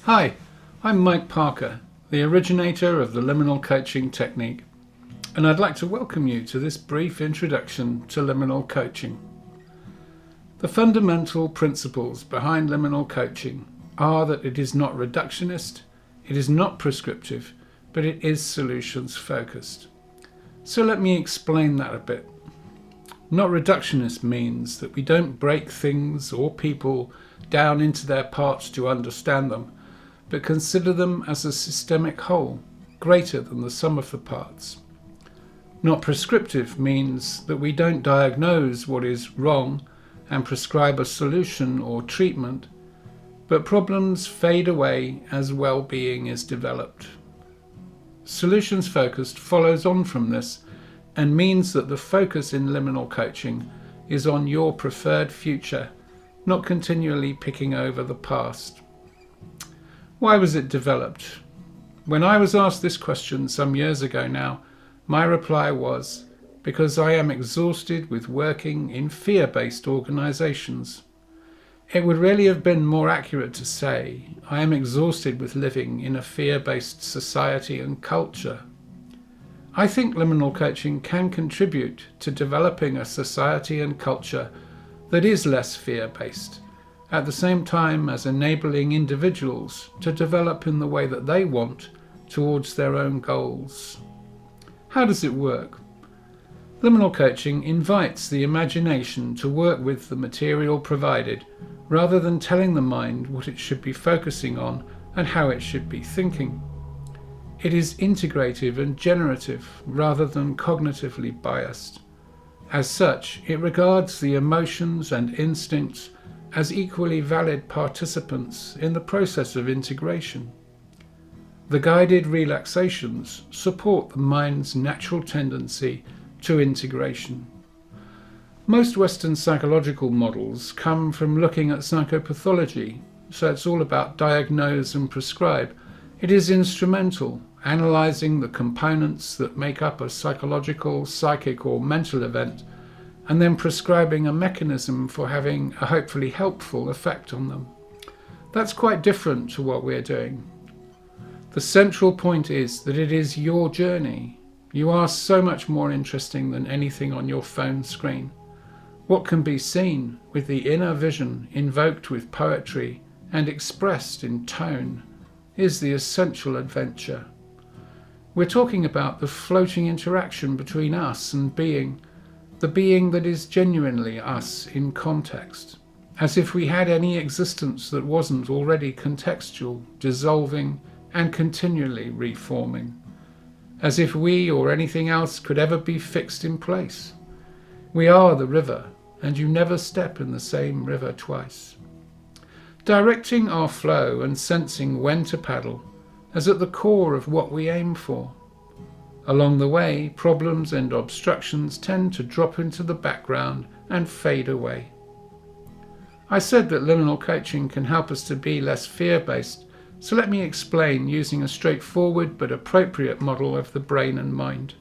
Hi, I'm Mike Parker, the originator of the liminal coaching technique, and I'd like to welcome you to this brief introduction to liminal coaching. The fundamental principles behind liminal coaching are that it is not reductionist, it is not prescriptive, but it is solutions focused. So let me explain that a bit. Not reductionist means that we don't break things or people down into their parts to understand them, but consider them as a systemic whole, greater than the sum of the parts. Not prescriptive means that we don't diagnose what is wrong and prescribe a solution or treatment, but problems fade away as well-being is developed. Solutions focused follows on from this and means that the focus in liminal coaching is on your preferred future, not continually picking over the past. Why was it developed? When I was asked this question some years ago now, my reply was, because I am exhausted with working in fear-based organisations. It would really have been more accurate to say, I am exhausted with living in a fear-based society and culture. I think liminal coaching can contribute to developing a society and culture that is less fear-based, at the same time as enabling individuals to develop in the way that they want towards their own goals. How does it work? Liminal coaching invites the imagination to work with the material provided rather than telling the mind what it should be focusing on and how it should be thinking. It is integrative and generative rather than cognitively biased. As such, it regards the emotions and instincts as equally valid participants in the process of integration. The guided relaxations support the mind's natural tendency to integration. Most Western psychological models come from looking at psychopathology, so it's all about diagnose and prescribe. It is instrumental, analysing the components that make up a psychological, psychic or mental event, and then prescribing a mechanism for having a hopefully helpful effect on them. That's quite different to what we're doing. The central point is that it is your journey. You are so much more interesting than anything on your phone screen. What can be seen with the inner vision invoked with poetry and expressed in tone is the essential adventure. We're talking about the floating interaction between us and being, the being that is genuinely us in context, as if we had any existence that wasn't already contextual, dissolving and continually reforming, as if we or anything else could ever be fixed in place. We are the river, and you never step in the same river twice. Directing our flow and sensing when to paddle is at the core of what we aim for. Along the way, problems and obstructions tend to drop into the background and fade away. I said that liminal coaching can help us to be less fear-based, so let me explain using a straightforward but appropriate model of the brain and mind.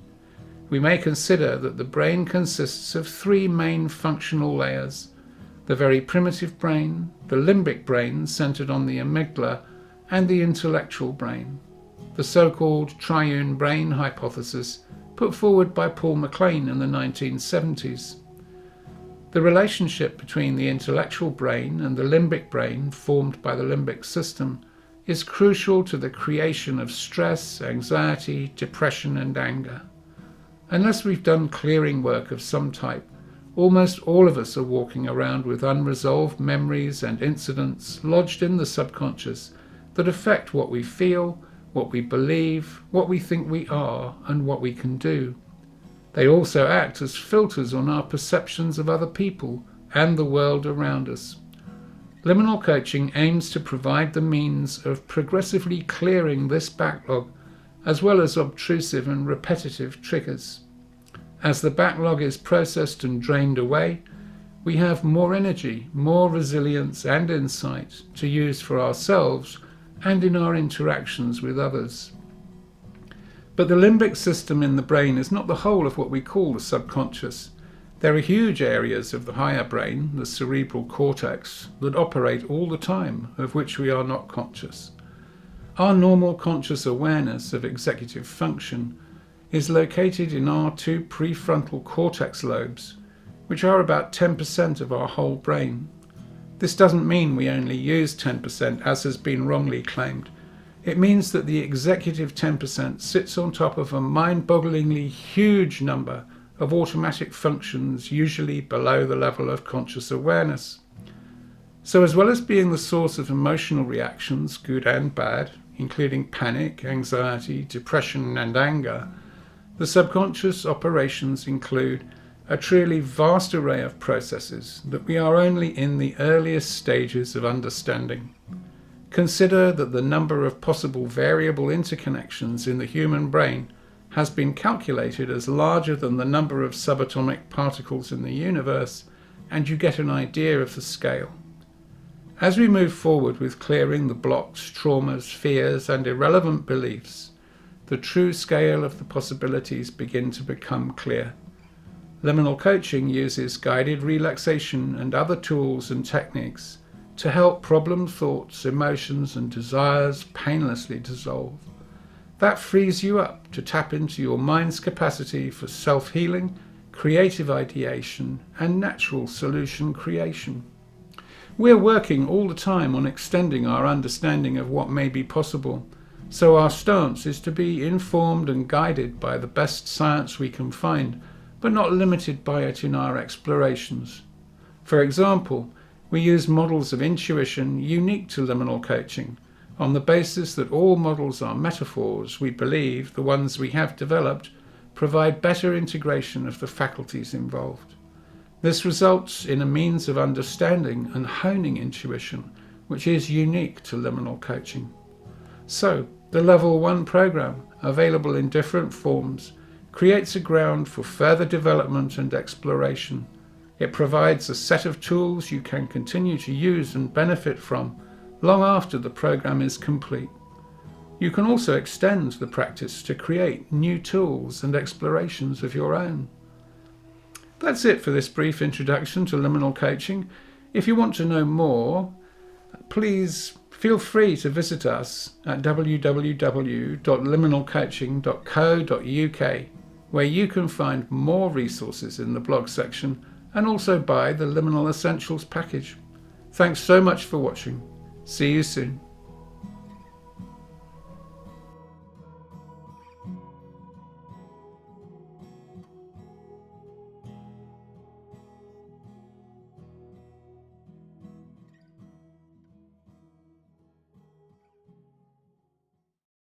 We may consider that the brain consists of three main functional layers: the very primitive brain, the limbic brain centered on the amygdala, and the intellectual brain, the so-called triune brain hypothesis put forward by Paul MacLean in the 1970s. The relationship between the intellectual brain and the limbic brain, formed by the limbic system, is crucial to the creation of stress, anxiety, depression, and anger. Unless we've done clearing work of some type, almost all of us are walking around with unresolved memories and incidents lodged in the subconscious that affect what we feel, what we believe, what we think we are, and what we can do. They also act as filters on our perceptions of other people and the world around us. Liminal coaching aims to provide the means of progressively clearing this backlog, as well as obtrusive and repetitive triggers. As the backlog is processed and drained away, we have more energy, more resilience and insight to use for ourselves and in our interactions with others. But the limbic system in the brain is not the whole of what we call the subconscious. There are huge areas of the higher brain, the cerebral cortex, that operate all the time, of which we are not conscious. Our normal conscious awareness of executive function is located in our two prefrontal cortex lobes, which are about 10% of our whole brain. This doesn't mean we only use 10%, as has been wrongly claimed. It means that the executive 10% sits on top of a mind-bogglingly huge number of automatic functions, usually below the level of conscious awareness. So as well as being the source of emotional reactions, good and bad, including panic, anxiety, depression, and anger, the subconscious operations include a truly vast array of processes that we are only in the earliest stages of understanding. Consider that the number of possible variable interconnections in the human brain has been calculated as larger than the number of subatomic particles in the universe, and you get an idea of the scale. As we move forward with clearing the blocks, traumas, fears, and irrelevant beliefs, the true scale of the possibilities begin to become clear. Liminal coaching uses guided relaxation and other tools and techniques to help problem thoughts, emotions, and desires painlessly dissolve. That frees you up to tap into your mind's capacity for self-healing, creative ideation, and natural solution creation. We're working all the time on extending our understanding of what may be possible, so our stance is to be informed and guided by the best science we can find, but not limited by it in our explorations. For example, we use models of intuition unique to liminal coaching. On the basis that all models are metaphors, we believe the ones we have developed provide better integration of the faculties involved. This results in a means of understanding and honing intuition, which is unique to liminal coaching. So, the Level 1 program, available in different forms, creates a ground for further development and exploration. It provides a set of tools you can continue to use and benefit from long after the program is complete. You can also extend the practice to create new tools and explorations of your own. That's it for this brief introduction to liminal coaching. If you want to know more, please feel free to visit us at www.liminalcoaching.co.uk, where you can find more resources in the blog section and also buy the Liminal Essentials package. Thanks so much for watching. See you soon.